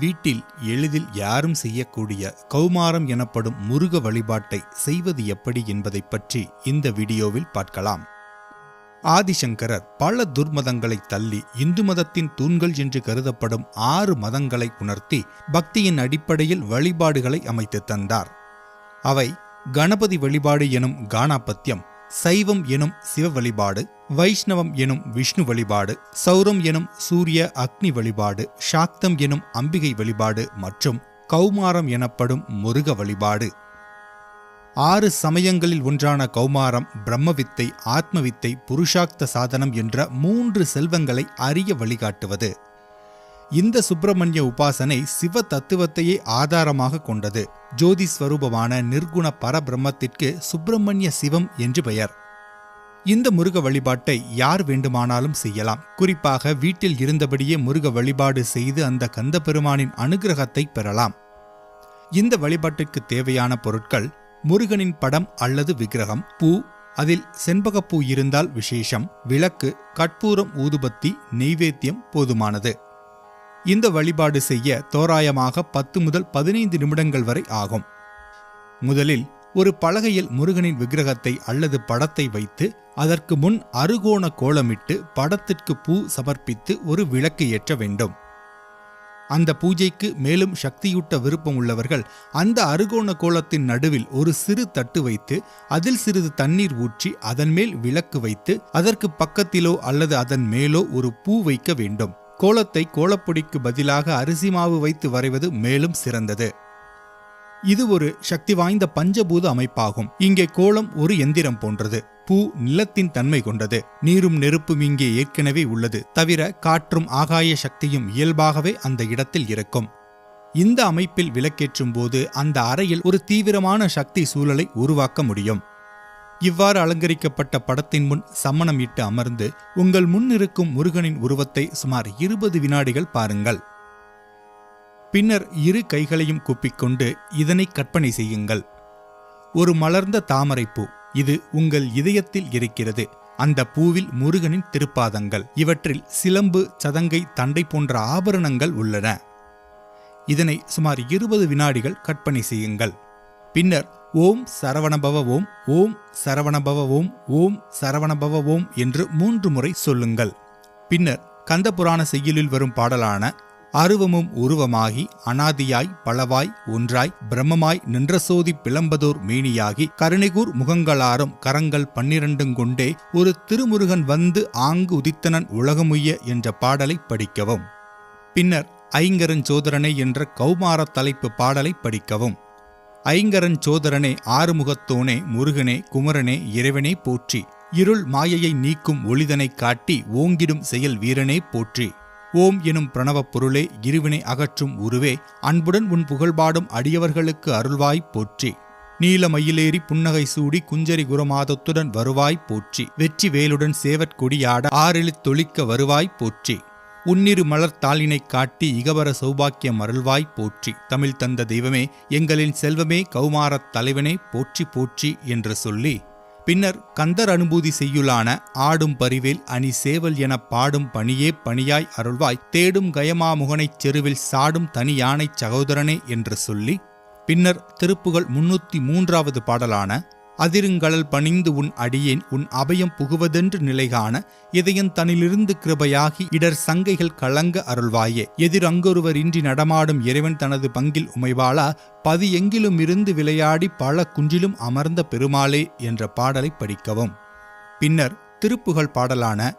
வீட்டில் எளிதில் யாரும் செய்யக்கூடிய கௌமாரம் எனப்படும் முருக வழிபாட்டை செய்வது எப்படி என்பதை பற்றி இந்த வீடியோவில் பார்க்கலாம். ஆதிசங்கரர் பல துர்மதங்களை தள்ளி இந்து மதத்தின் தூண்கள் என்று கருதப்படும் 6 மதங்களை உணர்த்தி பக்தியின் அடிப்படையில் வழிபாடுகளை அமைத்து தந்தார். அவை கணபதி வழிபாடு எனும் கானாபத்தியம், சைவம் எனும் சிவ வழிபாடு, வைஷ்ணவம் எனும் விஷ்ணு வழிபாடு, சௌரம் எனும் சூரிய அக்னி வழிபாடு, சாக்தம் எனும் அம்பிகை வழிபாடு மற்றும் கௌமாரம் எனப்படும் முருக வழிபாடு. 6 சமயங்களில் ஒன்றான கௌமாரம் பிரம்மவித்தை, ஆத்மவித்தை, புருஷார்த்த சாதனம் என்ற 3 செல்வங்களை அறிய வழிகாட்டுவது. இந்த சுப்பிரமணிய உபாசனை சிவ தத்துவத்தையே ஆதாரமாக கொண்டது. ஜோதி ஸ்வரூபமான நிர்குண பரபிரம்மத்திற்கு சுப்பிரமணிய சிவம் என்று பெயர். இந்த முருக வழிபாட்டை யார் வேண்டுமானாலும் செய்யலாம். குறிப்பாக வீட்டில் இருந்தபடியே முருக வழிபாடு செய்து அந்த கந்தபெருமானின் அனுகிரகத்தை பெறலாம். இந்த வழிபாட்டிற்கு தேவையான பொருட்கள்: முருகனின் படம் அல்லது விக்கிரகம், பூ, அதில் செண்பகப்பூ இருந்தால் விசேஷம், விளக்கு, கற்பூரம், ஊதுபத்தி, நெய்வேத்தியம் போதுமானது. இந்த வழிபாடு செய்ய தோராயமாக 10 முதல் 15 நிமிடங்கள் வரை ஆகும். முதலில் ஒரு பலகையில் முருகனின் விக்கிரகத்தை அல்லது படத்தை வைத்து அதற்கு முன் அறுகோண கோலமிட்டு படத்திற்கு பூ சமர்ப்பித்து ஒரு விளக்கு ஏற்ற வேண்டும். அந்த பூஜைக்கு மேலும் சக்தியூட்ட விருப்பம் உள்ளவர்கள் அந்த அறுகோண கோலத்தின் நடுவில் ஒரு சிறு தட்டு வைத்து அதில் சிறிது தண்ணீர் ஊற்றி அதன் மேல் விளக்கு வைத்து அதற்கு பக்கத்திலோ அல்லது அதன் மேலோ ஒரு பூ வைக்க வேண்டும். கோலத்தை கோலப்பொடிக்கு பதிலாக அரிசி மாவு வைத்து வரைவது மேலும் சிறந்தது. இது ஒரு சக்தி வாய்ந்த பஞ்சபூத அமைப்பாகும். இங்கே கோலம் ஒரு எந்திரம் போன்றது. பூ நிலத்தின் தன்மை கொண்டது. நீரும் நெருப்பும் இங்கே ஏற்கனவே உள்ளது. தவிர காற்றும் ஆகாய சக்தியும் இயல்பாகவே அந்த இடத்தில் இருக்கும். இந்த அமைப்பில் விளக்கேற்றும் போது அந்த அறையில் ஒரு தீவிரமான சக்தி சூழலை உருவாக்க முடியும். இவ்வாறு அலங்கரிக்கப்பட்ட படத்தின் முன் சம்மணம் இட்டு அமர்ந்து உங்கள் முன் இருக்கும் முருகனின் உருவத்தை சுமார் 20 வினாடிகள் பாருங்கள். பின்னர் 2 கைகளையும் கூப்பிக்கொண்டு இதனை கற்பனை செய்யுங்கள். ஒரு மலர்ந்த தாமரைப்பூ, இது உங்கள் இதயத்தில் இருக்கிறது. அந்த பூவில் முருகனின் திருப்பாதங்கள், இவற்றில் சிலம்பு, சதங்கை, தண்டை போன்ற ஆபரணங்கள் உள்ளன. இதனை சுமார் 20 வினாடிகள் கற்பனை செய்யுங்கள். பின்னர் ஓம் சரவணபவ ஓம், ஓம் சரவணபவ ஓம், ஓம் சரவணபவ ஓம் என்று 3 முறை சொல்லுங்கள். பின்னர் கந்தபுராண செய்யுளில் வரும் பாடலான அருவமும் உருவமாகி அனாதியாய் பலவாய் ஒன்றாய் பிரம்மமாய் நின்றசோதி பிளம்பதோர் மேனியாகி கருணைகூர் முகங்களாரும் கரங்கள் 12 கொண்டே ஒரு திருமுருகன் வந்து ஆங்கு உதித்தனன் உலகமுய்ய என்ற பாடலை படிக்கவும். பின்னர் ஐங்கரஞ்சோதரனே என்ற கௌமார தலைப்பு பாடலை படிக்கவும். ஐங்கரஞ்சோதரனே, ஆறுமுகத்தோனே, முருகனே, குமரனே, இறைவனே போற்றி, இருள் மாயையை நீக்கும் ஒளிதனை காட்டி ஓங்கிடும் செயல் வீரனே போற்றி, ஓம் எனும் பிரணவப் பொருளே, இருவினை அகற்றும் உருவே, அன்புடன் உன் புகழ்பாடும் அடியவர்களுக்கு அருள்வாய் போற்றி, நீலமயிலேறி புன்னகை சூடி குஞ்சரி குரமாதத்துடன் வருவாய் போற்றி, வெற்றி வேலுடன் சேவற்கொடியாட ஆறெழுத் தொழிக்க வருவாய் போற்றி, உன்னிரு மலர் தாளினைக் காட்டி இகவர சௌபாக்கியம் அருள்வாய் போற்றி, தமிழ் தந்த தெய்வமே, எங்களின் செல்வமே, கௌமாரத் தலைவனே போற்றி போற்றி என்று சொல்லி பின்னர் கந்தர் அனுபூதி செய்யுளான ஆடும் பரிவேல் அணி சேவல் எனப் பாடும் பணியே பணியாய் அருள்வாய், தேடும் கயமாமுகனைச் செருவில் சாடும் தனி யானைச் சகோதரனே என்று சொல்லி பின்னர் திருப்புகழ் 303வது பாடலான அதிருங்கடல் பணிந்து உன் அடியேன் உன் அபயம் புகுவதென்று நிலைகாண இதயன் தனிலிருந்து கிருபையாகி இடர் சங்கைகள் கலங்க அருள்வாயே, எதிர் அங்கொருவர் இன்றி நடமாடும் இறைவன் தனது பங்கில் உமைவாளா, பதி எங்கிலும் இருந்து விளையாடி பல குன்றிலும் அமர்ந்த பெருமாளே என்ற பாடலை படிக்கவும். பின்னர் திருப்புகழ் பாடலான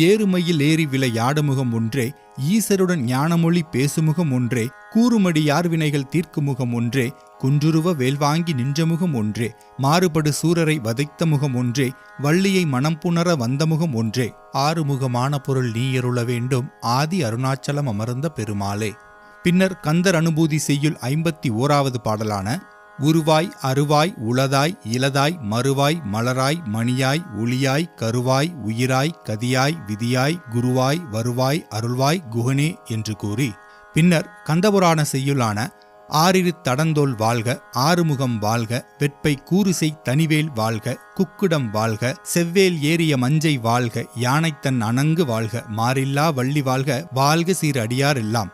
ஏறுமையில் ஏறி விளையாடுமுகம் ஒன்றே, ஈசருடன் ஞானமொழி பேசுமுகம் ஒன்றே, கூறுமடி யார்வினைகள் தீர்க்குமுகம் ஒன்றே, குன்றுருவ வேல்வாங்கி நின்றமுகம் ஒன்றே, மாறுபடு சூரரை வதைத்த முகம் ஒன்றே, வள்ளியை மனம் புணர வந்தமுகம் ஒன்றே, ஆறுமுகமான பொருள் நீயருள வேண்டும், ஆதி அருணாச்சலம் அமர்ந்த பெருமாளே. பின்னர் கந்தர் அனுபூதி செய்யுள் 51வது பாடலான உருவாய் அருவாய் உளதாய் இலதாய் மறுவாய் மலராய் மணியாய் ஒளியாய் கருவாய் உயிராய் கதியாய் விதியாய் குருவாய் வருவாய் அருள்வாய் குகனே என்று கூறி பின்னர் கந்தபுராண செய்யுளான ஆறிரு தடந்தோள் வாழ்க, ஆறுமுகம் வாழ்க, வெட்பை கூறுசை தனிவேல் வாழ்க, குக்குடம் வாழ்க, செவ்வேல் ஏறிய மஞ்சை வாழ்க, யானைத்தன் அணங்கு வாழ்க, மாறில்லா வள்ளி வாழ்க, வாழ்க சீர் அடியார் எல்லாம்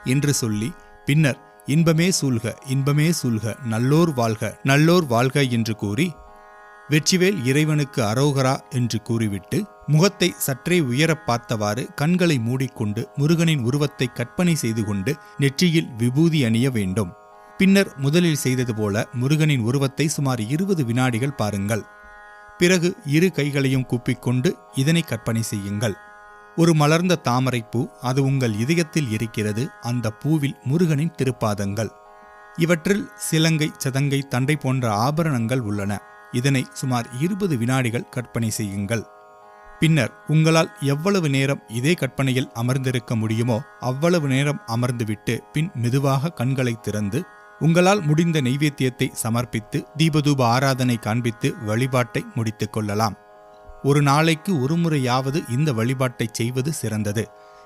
என்று சொல்லி பின்னர் இன்பமே சூழ்க, இன்பமே சூழ்க, நல்லோர் வாழ்க, நல்லோர் வாழ்க என்று கூறி வெற்றிவேல் இறைவனுக்கு அரோகரா என்று கூறிவிட்டு முகத்தை சற்றே உயரப் பார்த்தவாறு கண்களை மூடிக்கொண்டு முருகனின் உருவத்தை கற்பனை செய்து கொண்டு நெற்றியில் விபூதி அணிய வேண்டும். பின்னர் முதலில் செய்தது போல முருகனின் உருவத்தை சுமார் 20 வினாடிகள் பாருங்கள். பிறகு இரு கைகளையும் கூப்பிக்கொண்டு இதனை கற்பனை செய்யுங்கள். ஒரு மலர்ந்த தாமரைப்பூ, அது உங்கள் இதயத்தில் இருக்கிறது. அந்த பூவில் முருகனின் திருப்பாதங்கள். இவற்றில் சிலங்கை, சதங்கை, தண்டை போன்ற ஆபரணங்கள் உள்ளன. இதனை சுமார் 20 வினாடிகள் கற்பனை செய்யுங்கள். பின்னர் உங்களால் எவ்வளவு நேரம் இதே கற்பனையில் அமர்ந்திருக்க முடியுமோ அவ்வளவு நேரம் அமர்ந்துவிட்டு பின் மெதுவாக கண்களை திறந்து உங்களால் முடிந்த நெய்வேத்தியத்தை சமர்ப்பித்து தீபதூப ஆராதனை காண்பித்து வழிபாட்டை முடித்துக் கொள்ளலாம். ஒரு நாளைக்கு ஒரு முறையாவது இந்த வழிபாட்டை செய்வது சிறந்தது.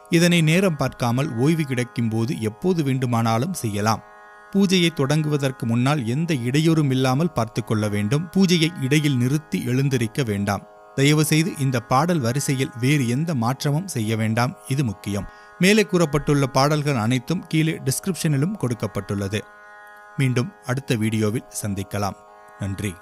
இதனை நேரம் பார்க்காமல் ஓய்வு கிடைக்கும் போது எப்போது வேண்டுமானாலும் செய்யலாம். பூஜையை தொடங்குவதற்கு முன்னால் எந்த இடையூறும் இல்லாமல் பார்த்து கொள்ள வேண்டும். பூஜையை இடையில் நிறுத்தி எழுந்திருக்க வேண்டாம். தயவு செய்து இந்த பாடல் வரிசையில் வேறு எந்த மாற்றமும் செய்ய வேண்டாம். இது முக்கியம். மேலே கூறப்பட்டுள்ள பாடல்கள் அனைத்தும் கீழே டிஸ்கிரிப்ஷனிலும் கொடுக்கப்பட்டுள்ளது. மீண்டும் அடுத்த வீடியோவில் சந்திக்கலாம். நன்றி.